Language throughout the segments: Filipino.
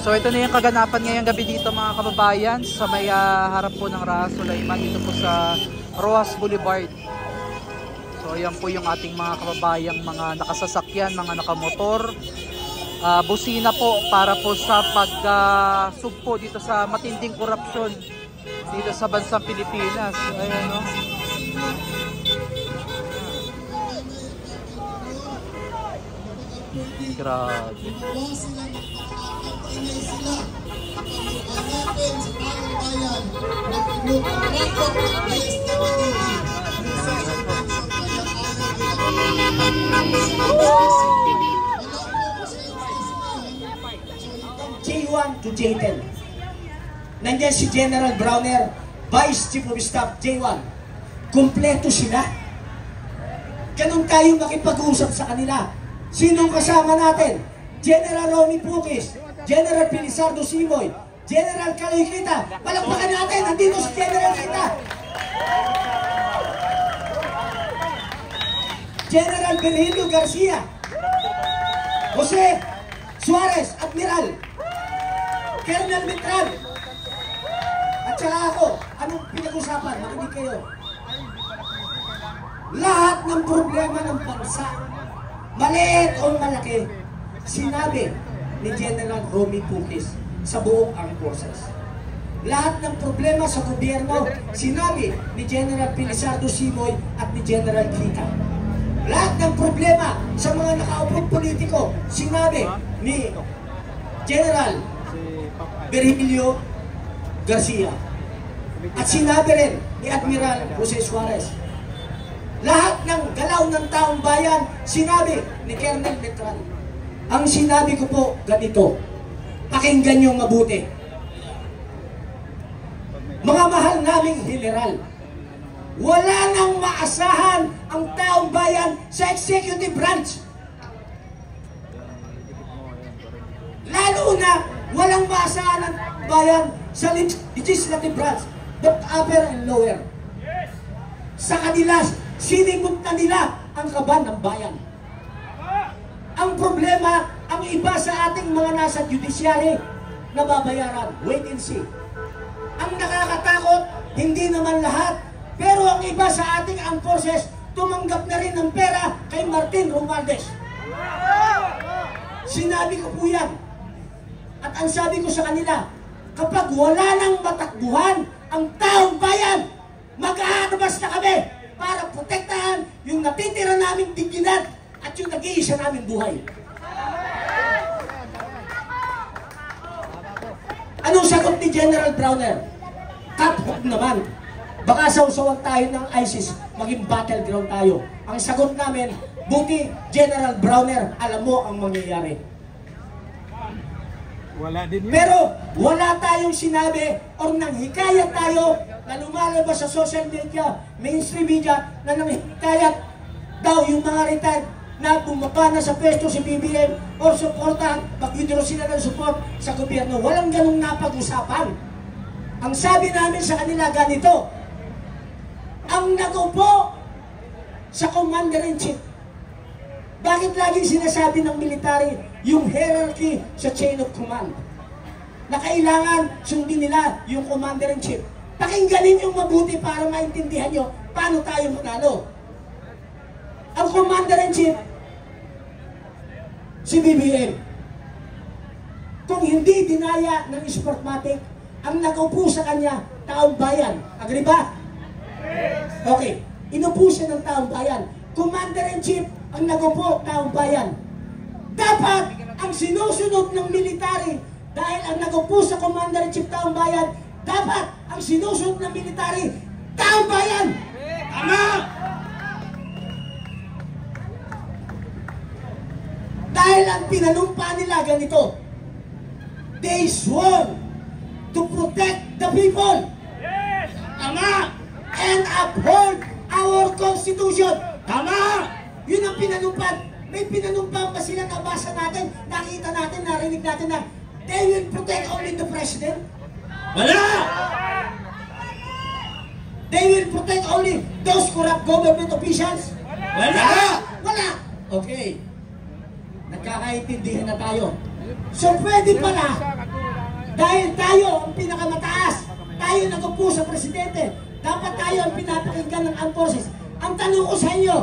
So ito na yung kaganapan ngayong gabi dito mga kababayan sa may harap po ng Raha Sulaiman dito po sa Roxas Boulevard. So ayan po yung ating mga kababayang mga nakasasakyan, mga nakamotor. Busina po para po sa pagsugpo dito sa matinding korupsyon dito sa bansang Pilipinas. Ayan no. Grabe. J1 to J10. Nandiyan si General Browner, Vice Chief of Staff J1. Kompleto sila. Ganun tayo makipag-usap sa kanila. Sinong kasama natin? General Romy Pukis, General Pilisardo Simoy, General Kaloy Kita. Palakpakan natin, nandito si General Kita. General Virgilio Garcia, Jose Suarez, Admiral, Colonel Mitral, at saka ako. Anong pinag-usapan? Makinig kayo. Lahat ng problema ng bansa, maliit o malaki, sinabi ni General Romy Pukis sa buong Armed Forces. Lahat ng problema sa gobyerno, sinabi ni General Pilisardo Simoy at ni General Kita. Lahat ng problema sa mga nakaupong politiko, sinabi ni General Virgilio Garcia. At sinabi rin ni Admiral Jose Suarez. Lahat ng galaw ng taong bayan, sinabi ni Colonel Mitral. Ang sinabi ko po ganito, pakinggan nyo mabuti. Mga mahal naming general, wala nang maasahan ang taong bayan sa executive branch. Lalo na walang maasahan ang bayan sa legislative branch, both upper and lower. Sa kanila, sinimot na nila ang kaban ng bayan. Ang problema, ang iba sa ating mga nasa judiciary, nababayaran, wait and see. Ang nakakatakot, hindi naman lahat, pero ang iba sa ating armed forces, tumanggap na rin ng pera kay Martin Romualdez. Sinabi ko po yan. At ang sabi ko sa kanila, kapag wala nang matakbuhan ang taong bayan, mag-aarmas na kami para protektahan yung natitira naming dignidad at yung nag-iisa naming buhay. Anong sagot ni General Browner? Cut naman. Baka sausawan tayo ng ISIS, maging battleground tayo. Ang sagot namin, buti General Browner, alam mo ang mangyayari. Wala din yun. Pero wala tayong sinabi o nanghikayat tayo na lumalabas sa social media, mainstream media, na nanghikayat daw yung mga retired na bumaba na sa pwesto si BBM o supportan, mag-withdraw sila ng support sa gobyerno. Walang ganung napag-usapan. Ang sabi namin sa kanila ganito, ang nagupo sa Commander-in-Chief. Bakit laging sinasabi ng military yung hierarchy sa chain of command? Na kailangan sundin nila yung Commander-in-Chief. Pakingganin yung mabuti para maintindihan nyo paano tayo manalo. Ang Commander-in-Chief, si BBM. Kung hindi dinaya ng Sportmatic, ang nakaupo sa kanya, taong bayan. Agree ba? Okay. Inupo siya ng taong bayan. Commander-in-Chief, ang nagupo, taong bayan. Dapat ang sinusunod ng military, dahil ang nagupo sa Commander-in-Chief, taong bayan, dapat ang sinusunod ng military, taong bayan. Tama! Dahil ang pinanumpa nila ganito, they swore to protect the people. Yes! Tama! And uphold our Constitution. Tama! Yun ang pinanumpan. May pinanumpan pa sila, nabasa natin, nakita natin, narinig natin na they will protect only the President. Wala! They will protect only those corrupt government officials. Wala! Wala! Okay. Nagkakaintindihan na tayo. So pwede pala Dahil tayo ang pinakamataas, tayo nag-upo sa presidente, dapat tayo ang pinapakinggan ng armed forces. Ang tanong ko sa inyo,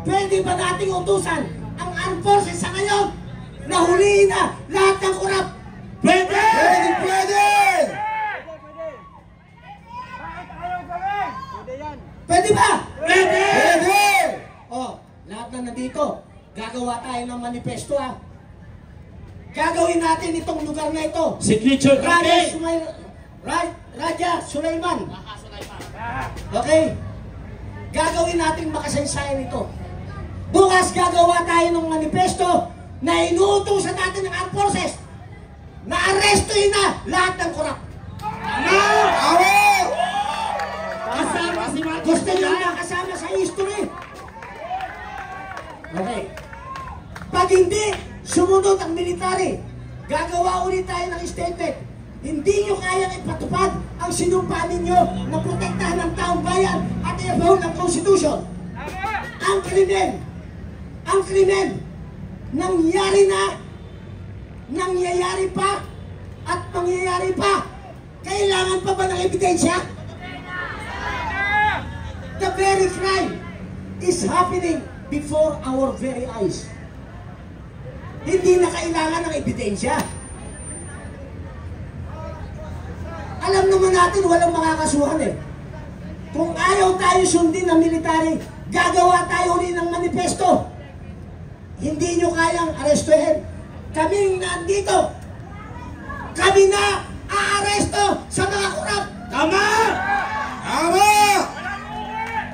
pwede ba nating utusan ang armed forces sa ngayon na huliin na lahat ng kurap? Pwede! Pwede! Pwede! Pwede ba? Pwede! Pwede! Oh, lahat na nandito, gagawa tayo ng manifesto ha. Gagawin natin itong lugar na ito. Signature Raja copy! Raja Sulaiman. Okay? Gagawin natin makasaysayan ito. Bukas gagawa tayo ng manifesto na inuutusan natin ng armed forces na arestuhin na lahat ng korap. Tama! Kasama si Marcos Gusto nyo na! na kasama sa history? Okay. Pag hindi sumunod ang military, gagawa ulit tayo ng statement. Hindi nyo kayang ipatupad ang sinumpa ninyo na protektahan ng taong bayan at i-uphold ng Constitution. Ang krimen, nangyari na, nangyayari pa, at mangyayari pa. Kailangan pa ba ng ebidensya? The very crime is happening before our very eyes. Hindi na kailangan ng ebidensya. Alam naman natin walang makakasuhan eh. Kung ayaw tayo sundin ng military, gagawa tayo ulit ng manifesto. Hindi nyo kayang arestuhin. Kaming nandito, kami na aaresto sa mga kurap. Tama! Tama!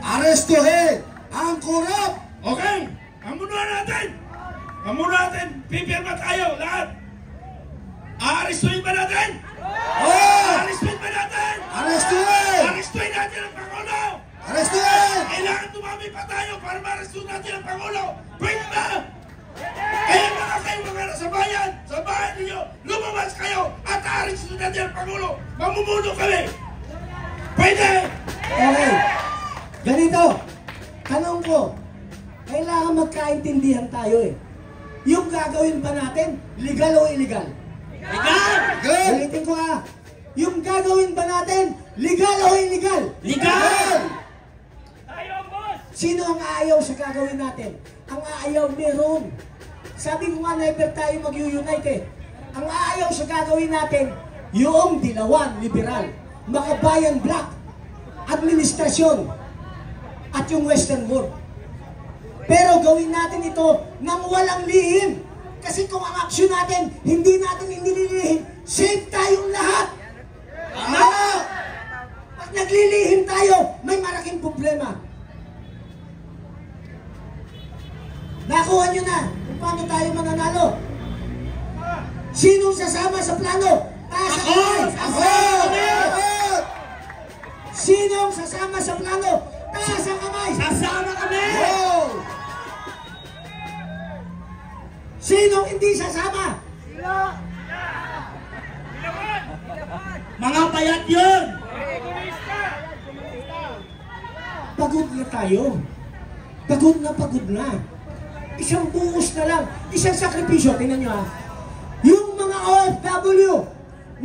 Arestuhin ang korap! Okay! Pamunuan natin! Pamunuan natin! Pipirma tayo lahat! Aarestuhin ba natin? Oh! Aarestuhin ba natin? Arestuhin! Aarestuhin natin ang Pangulo! Arestuhin! Kailangan dumami pa tayo para ma-arrestuhin natin ang Pangulo! Pwede ba? Kaya mga kayo mga nasa bayan, sa bahay ninyo, lumabas kayo at aarestuhin natin ang Pangulo! Mamumuno kami! Pwede! Okay. Ganito, tanong ko, kailangan magkaintindihan tayo eh. Yung gagawin ba natin, legal o illegal? Legal! Good! Ulitin ko ha, yung gagawin ba natin, legal o illegal? Legal! Sino ang aayaw sa gagawin natin? Ang aayaw meron. Sabi ko nga, never tayo mag-unite eh. Ang aayaw sa gagawin natin, yung Dilawan, liberal, Makabayan, black, administrasyon, at yung Western world. Pero gawin natin ito nang walang lihim. Kasi kung ang aksyon natin, hindi natin inililihim, save tayong lahat. Tama! Pag naglilihim tayo, may malaking problema. Nakuha nyo na kung paano tayo mananalo. Sinong sasama sa plano? Taas ang kamay! Ako! Sinong sasama sa plano? Taas ang kamay! Sasama kami! Oh! Sinong hindi sasama? Mga payat yun! Pagod na tayo. Pagod na. Isang buhos na lang. Isang sakripisyo. Tingnan nyo ha. Yung mga OFW,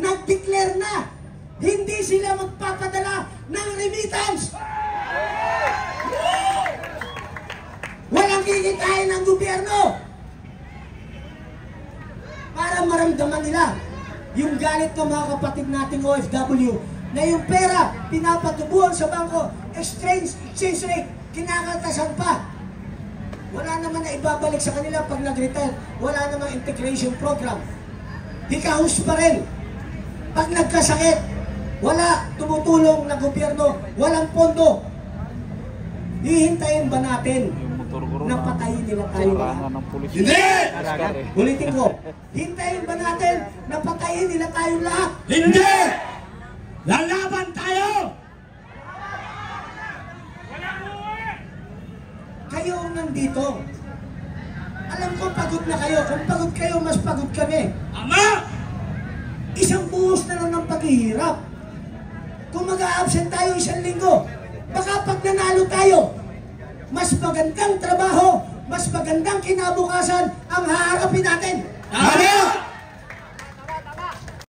nag-declare na. Hindi sila magpapadala ng remittance. Walang kikitain ng gobyerno. Para maramdaman nila yung galit ng mga kapatid nating OFW na yung pera pinapatubuhan sa bangko, exchange rate, kinakaltasan pa. Wala naman na ibabalik sa kanila pag nag-retire. Wala namang integration program. Hikahus pa rin. Pag nagkasakit, wala tumutulong na gobyerno, walang pondo. Hihintayin ba natin na patayin nila tayo lahat? Hindi! Ulitin ko, hintayin ba natin na patayin nila tayong lahat? Hindi! Lalaban tayo! Kayo ang nandito. Alam ko pagod na kayo. Kung pagod kayo, mas pagod kami. Ama! Isang buhos na lang ng paghihirap. Kung mag-a-absent tayo isang linggo, baka pag nanalo tayo, mas magandang trabaho, mas magandang kinabukasan ang haharapin natin. Tama!